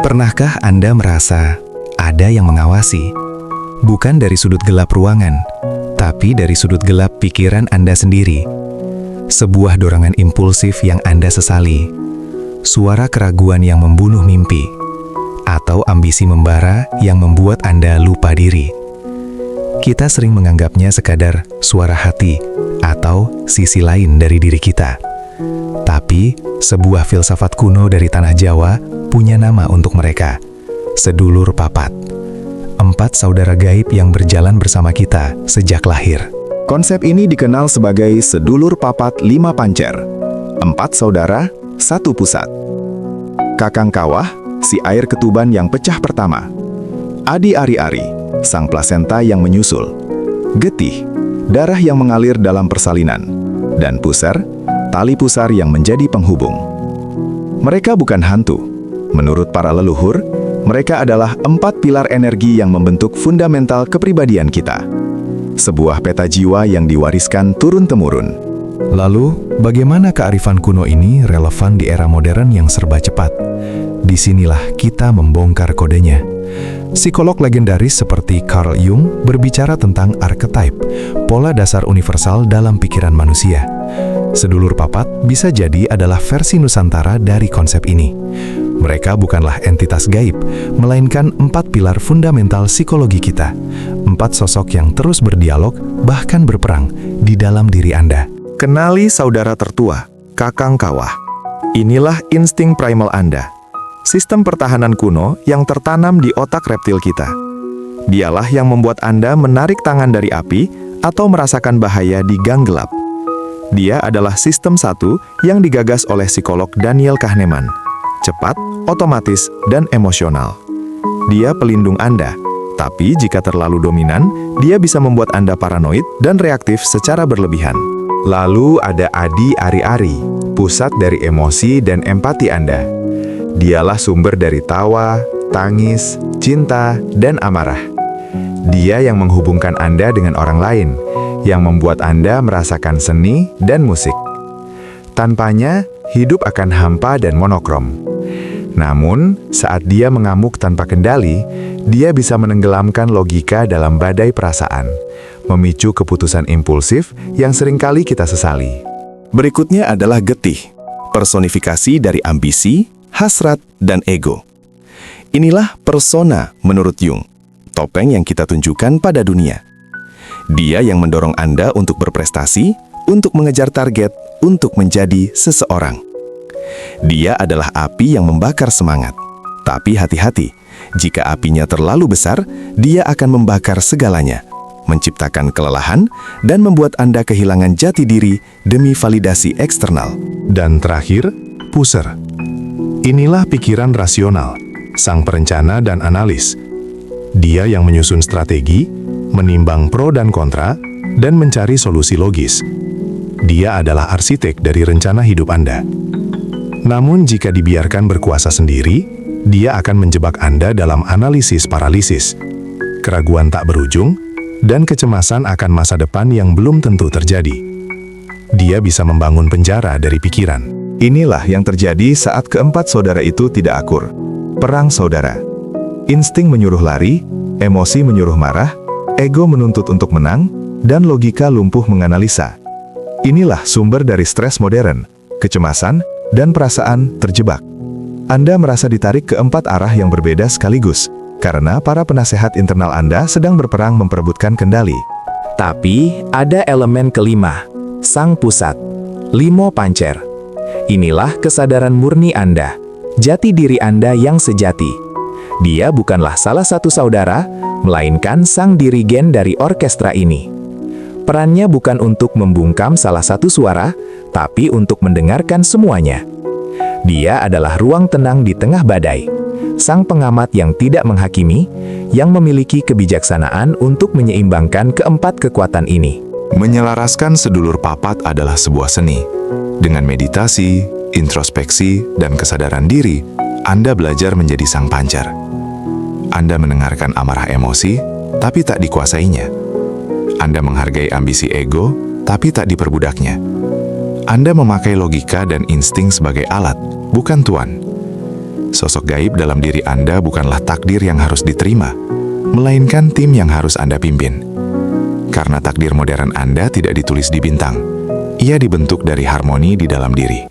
Pernahkah Anda merasa ada yang mengawasi? Bukan dari sudut gelap ruangan, tapi dari sudut gelap pikiran Anda sendiri. Sebuah dorongan impulsif yang Anda sesali, suara keraguan yang membunuh mimpi, atau ambisi membara yang membuat Anda lupa diri. Kita sering menganggapnya sekadar suara hati atau sisi lain dari diri kita. Tapi, sebuah filsafat kuno dari tanah Jawa punya nama untuk mereka, sedulur papat. 4 saudara gaib yang berjalan bersama kita sejak lahir. Konsep ini dikenal sebagai sedulur papat 5 pancer. 4 saudara, 1 pusat. Kakang Kawah, si air ketuban yang pecah pertama. Adi Ari-Ari, sang plasenta yang menyusul. Getih, darah yang mengalir dalam persalinan. Dan Pusar, tali pusar yang menjadi penghubung. Mereka bukan hantu. Menurut para leluhur, mereka adalah 4 pilar energi yang membentuk fundamental kepribadian kita. Sebuah peta jiwa yang diwariskan turun-temurun. Lalu, bagaimana kearifan kuno ini relevan di era modern yang serba cepat? Disinilah kita membongkar kodenya. Psikolog legendaris seperti Carl Jung berbicara tentang archetype, pola dasar universal dalam pikiran manusia. Sedulur papat bisa jadi adalah versi Nusantara dari konsep ini. Mereka bukanlah entitas gaib, melainkan 4 pilar fundamental psikologi kita. 4 sosok yang terus berdialog, bahkan berperang, di dalam diri Anda. Kenali saudara tertua, Kakang Kawah. Inilah insting primal Anda. Sistem pertahanan kuno yang tertanam di otak reptil kita. Dialah yang membuat Anda menarik tangan dari api atau merasakan bahaya di gang gelap. Dia adalah sistem 1 yang digagas oleh psikolog Daniel Kahneman. Cepat, otomatis, dan emosional. Dia pelindung Anda, tapi jika terlalu dominan, dia bisa membuat Anda paranoid dan reaktif secara berlebihan. Lalu ada Adi Ari-Ari, pusat dari emosi dan empati Anda. Dialah sumber dari tawa, tangis, cinta, dan amarah. Dia yang menghubungkan Anda dengan orang lain, yang membuat Anda merasakan seni dan musik. Tanpanya, hidup akan hampa dan monokrom. Namun, saat dia mengamuk tanpa kendali, dia bisa menenggelamkan logika dalam badai perasaan, memicu keputusan impulsif yang seringkali kita sesali. Berikutnya adalah Getih, personifikasi dari ambisi, hasrat, dan ego. Inilah persona menurut Jung, topeng yang kita tunjukkan pada dunia. Dia yang mendorong Anda untuk berprestasi, untuk mengejar target, untuk menjadi seseorang. Dia adalah api yang membakar semangat. Tapi hati-hati, jika apinya terlalu besar, dia akan membakar segalanya, menciptakan kelelahan, dan membuat Anda kehilangan jati diri demi validasi eksternal. Dan terakhir, Pusar. Inilah pikiran rasional, sang perencana dan analis. Dia yang menyusun strategi, menimbang pro dan kontra, dan mencari solusi logis. Dia adalah arsitek dari rencana hidup Anda. Namun jika dibiarkan berkuasa sendiri, dia akan menjebak Anda dalam analisis paralisis, keraguan tak berujung, dan kecemasan akan masa depan yang belum tentu terjadi. Dia bisa membangun penjara dari pikiran. Inilah yang terjadi saat keempat saudara itu tidak akur. Perang saudara. Insting menyuruh lari, emosi menyuruh marah, ego menuntut untuk menang, dan logika lumpuh menganalisa. Inilah sumber dari stres modern, kecemasan, dan perasaan terjebak. Anda merasa ditarik ke 4 arah yang berbeda sekaligus, karena para penasehat internal Anda sedang berperang memperebutkan kendali. Tapi ada elemen kelima, sang pusat, limo pancer. Inilah kesadaran murni Anda, jati diri Anda yang sejati. Dia bukanlah salah satu saudara, melainkan sang dirigen dari orkestra ini. Perannya bukan untuk membungkam salah satu suara, tapi untuk mendengarkan semuanya. Dia adalah ruang tenang di tengah badai, sang pengamat yang tidak menghakimi, yang memiliki kebijaksanaan untuk menyeimbangkan keempat kekuatan ini. Menyelaraskan sedulur papat adalah sebuah seni. Dengan meditasi, introspeksi, dan kesadaran diri, Anda belajar menjadi sang pancar. Anda mendengarkan amarah emosi, tapi tak dikuasainya. Anda menghargai ambisi ego, tapi tak diperbudaknya. Anda memakai logika dan insting sebagai alat, bukan tuan. Sosok gaib dalam diri Anda bukanlah takdir yang harus diterima, melainkan tim yang harus Anda pimpin. Karena takdir modern Anda tidak ditulis di bintang, ia dibentuk dari harmoni di dalam diri.